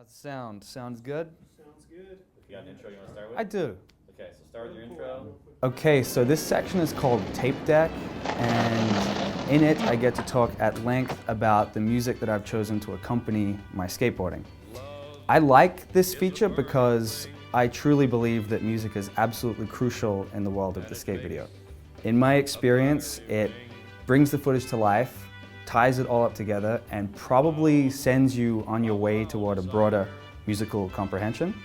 How's the sound? Sounds good? Sounds good. You got an intro you want to start with? I do. Okay, so start with your intro. Okay, so this section is called Tapedeck, and in it I get to talk at length about the music that I've chosen to accompany my skateboarding. I like this feature because I truly believe that music is absolutely crucial in the world of the skate video. In my experience, it brings the footage to life, ties it all up together, and probably sends you on your way toward a broader musical comprehension.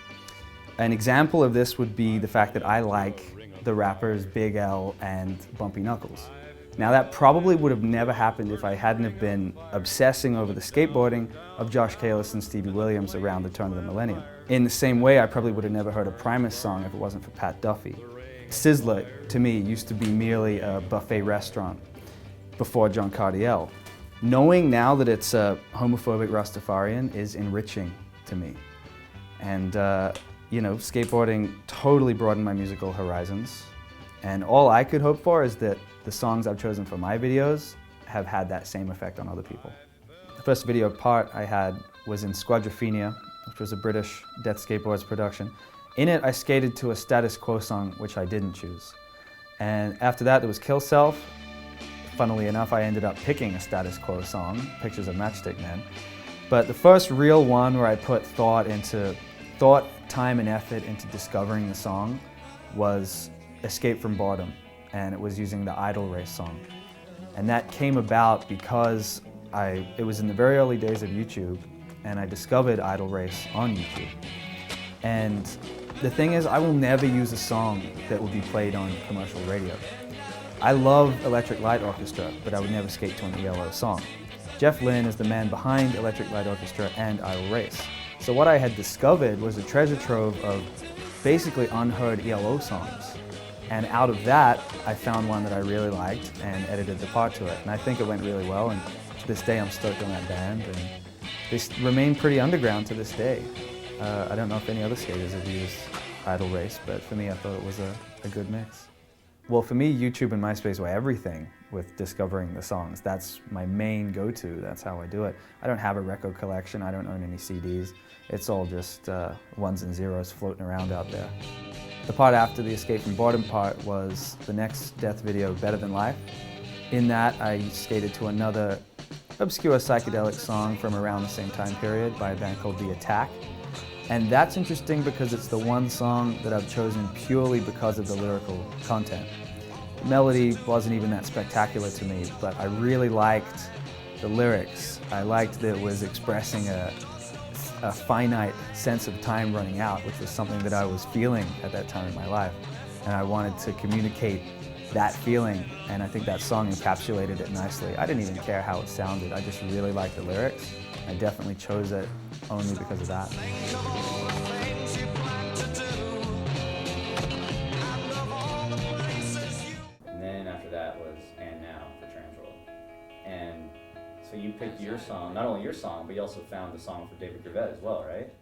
An example of this would be the fact that I like the rappers Big L and Bumpy Knuckles. Now that probably would have never happened if I hadn't have been obsessing over the skateboarding of Josh Kalis and Stevie Williams around the turn of the millennium. In the same way, I probably would have never heard a Primus song if it wasn't for Pat Duffy. Sizzler, to me, used to be merely a buffet restaurant before John Cardiel. Knowing now that it's a homophobic Rastafarian is enriching to me. And you know, skateboarding totally broadened my musical horizons. And all I could hope for is that the songs I've chosen for my videos have had that same effect on other people. The first video part I had was in Squadrophenia, which was a British Death Skateboards production. In it, I skated to a Status Quo song, which I didn't choose. And after that, there was Kill Self. Funnily enough, I ended up picking a Status Quo song, Pictures of Matchstick Men. But the first real one where I put thought, time, and effort into discovering the song was Escape from Boredom, and it was using the Idle Race song. And that came about because it was in the very early days of YouTube, and I discovered Idle Race on YouTube. And the thing is, I will never use a song that will be played on commercial radio. I love Electric Light Orchestra, but I would never skate to an ELO song. Jeff Lynne is the man behind Electric Light Orchestra and Idle Race. So what I had discovered was a treasure trove of basically unheard ELO songs. And out of that, I found one that I really liked and edited the part to it. And I think it went really well, and to this day I'm stoked on that band, and they remain pretty underground to this day. I don't know if any other skaters have used Idle Race, but for me I thought it was a good mix. Well, for me, YouTube and MySpace were everything with discovering the songs. That's my main go-to, that's how I do it. I don't have a record collection, I don't own any CDs. It's all just ones and zeros floating around out there. The part after the Escape from Boredom part was the next Death video, Better Than Life. In that, I skated to another obscure psychedelic song from around the same time period by a band called The Attack. And that's interesting because it's the one song that I've chosen purely because of the lyrical content. The melody wasn't even that spectacular to me, but I really liked the lyrics. I liked that it was expressing a finite sense of time running out, which was something that I was feeling at that time in my life. And I wanted to communicate that feeling, and I think that song encapsulated it nicely. I didn't even care how it sounded, I just really liked the lyrics. I definitely chose it only because of that. And then after that was And Now for TransWorld. And so you picked your song, not only your song, but you also found the song for David Gravett as well, right?